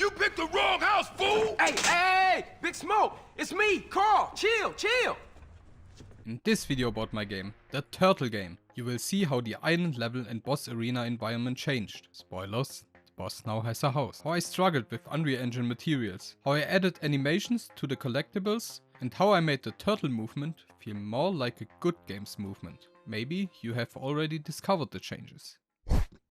You picked the wrong house, fool! Hey, Big Smoke! It's me, Carl! Chill! In this video about my game, the Turtle game, you will see how the island level and boss arena environment changed. Spoilers, the boss now has a house. How I struggled with Unreal Engine materials. How I added animations to the collectibles. And how I made the turtle movement feel more like a good game's movement. Maybe you have already discovered the changes.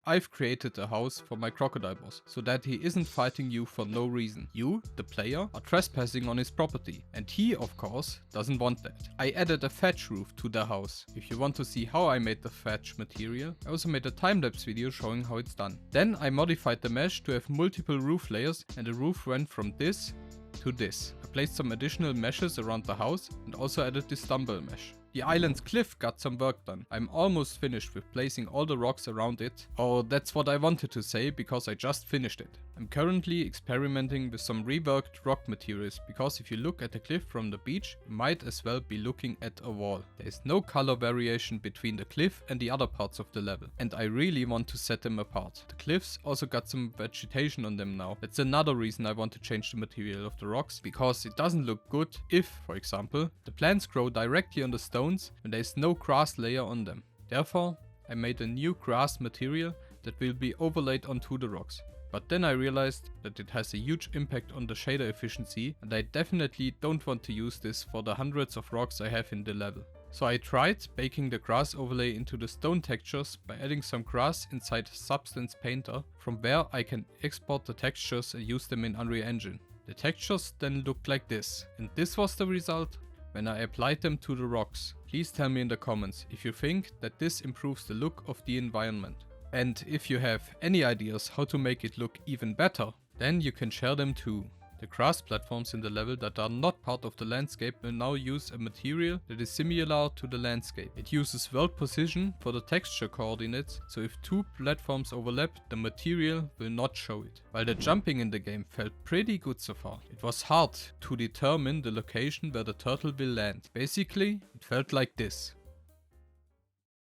I've created a house for my crocodile boss, so that he isn't fighting you for no reason. You, the player, are trespassing on his property, and he, of course, doesn't want that. I added a thatch roof to the house. If you want to see how I made the thatch material, I also made a time-lapse video showing how it's done. Then I modified the mesh to have multiple roof layers, and the roof went from this to this. I placed some additional meshes around the house, and also added this dumbbell mesh. The island's cliff got some work done. I'm almost finished with placing all the rocks around it. Or that's what I wanted to say, because I just finished it. I'm currently experimenting with some reworked rock materials, because if you look at the cliff from the beach, you might as well be looking at a wall. There is no color variation between the cliff and the other parts of the level, and I really want to set them apart. The cliffs also got some vegetation on them now. That's another reason I want to change the material of the rocks, because it doesn't look good if, for example, the plants grow directly on the stone when there is no grass layer on them. Therefore, I made a new grass material that will be overlaid onto the rocks. But then I realized that it has a huge impact on the shader efficiency, and I definitely don't want to use this for the hundreds of rocks I have in the level. So I tried baking the grass overlay into the stone textures by adding some grass inside Substance Painter, from where I can export the textures and use them in Unreal Engine. The textures then looked like this, and this was the result when I applied them to the rocks. Please tell me in the comments if you think that this improves the look of the environment. And if you have any ideas how to make it look even better, then you can share them too. The grass platforms in the level that are not part of the landscape will now use a material that is similar to the landscape. It uses world position for the texture coordinates, so if two platforms overlap, the material will not show it. While the jumping in the game felt pretty good so far, it was hard to determine the location where the turtle will land. Basically, it felt like this.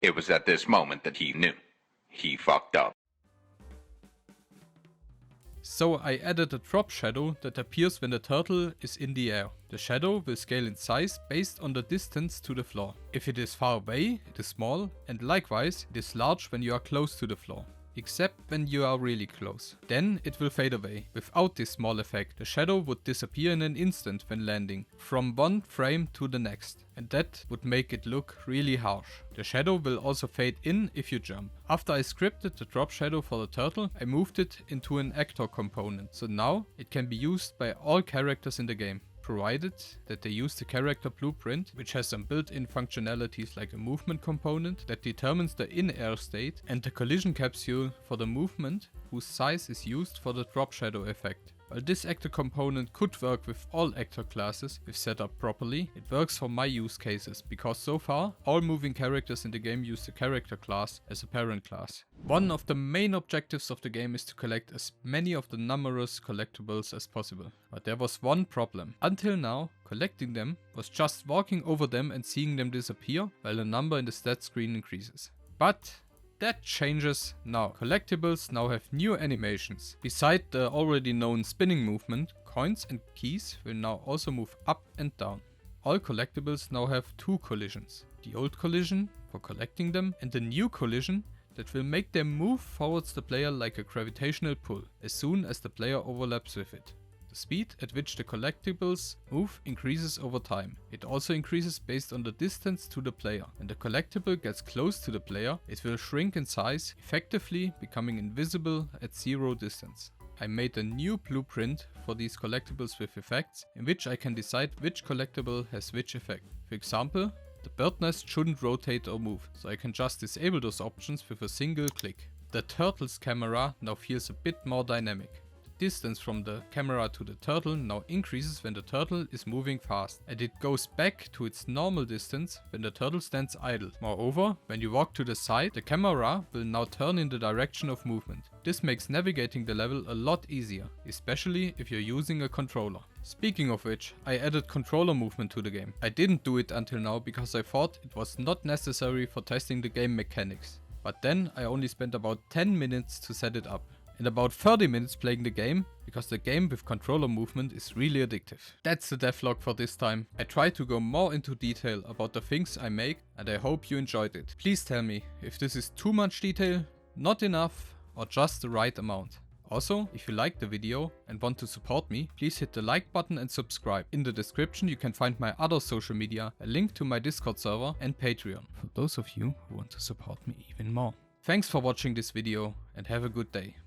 It was at this moment that he knew. He fucked up. So I added a drop shadow that appears when the turtle is in the air. The shadow will scale in size based on the distance to the floor. If it is far away, it is small, and likewise it is large when you are close to the floor. Except when you are really close. Then it will fade away. Without this small effect, the shadow would disappear in an instant when landing, from one frame to the next, and that would make it look really harsh. The shadow will also fade in if you jump. After I scripted the drop shadow for the turtle, I moved it into an actor component, so now it can be used by all characters in the game, provided that they use the character blueprint, which has some built-in functionalities like a movement component that determines the in-air state, and the collision capsule for the movement, whose size is used for the drop shadow effect. While this actor component could work with all actor classes if set up properly, it works for my use cases, because so far all moving characters in the game use the character class as a parent class. One of the main objectives of the game is to collect as many of the numerous collectibles as possible. But there was one problem. Until now, collecting them was just walking over them and seeing them disappear while the number in the stat screen increases. But that changes now. Collectibles now have new animations. Beside the already known spinning movement, coins and keys will now also move up and down. All collectibles now have two collisions. The old collision for collecting them, and the new collision that will make them move towards the player like a gravitational pull as soon as the player overlaps with it. The speed at which the collectibles move increases over time. It also increases based on the distance to the player. When the collectible gets close to the player, it will shrink in size, effectively becoming invisible at zero distance. I made a new blueprint for these collectibles with effects, in which I can decide which collectible has which effect. For example, the bird nest shouldn't rotate or move, so I can just disable those options with a single click. The turtle's camera now feels a bit more dynamic. Distance from the camera to the turtle now increases when the turtle is moving fast, and it goes back to its normal distance when the turtle stands idle. Moreover, when you walk to the side, the camera will now turn in the direction of movement. This makes navigating the level a lot easier, especially if you're using a controller. Speaking of which, I added controller movement to the game. I didn't do it until now because I thought it was not necessary for testing the game mechanics. But then I only spent about 10 minutes to set it up. and about 30 minutes playing the game, because the game with controller movement is really addictive. That's the devlog for this time. I tried to go more into detail about the things I make and I hope you enjoyed it. Please tell me if this is too much detail, not enough, or just the right amount. Also, if you liked the video and want to support me, please hit the like button and subscribe. In the description you can find my other social media, a link to my Discord server and Patreon, for those of you who want to support me even more. Thanks for watching this video and have a good day.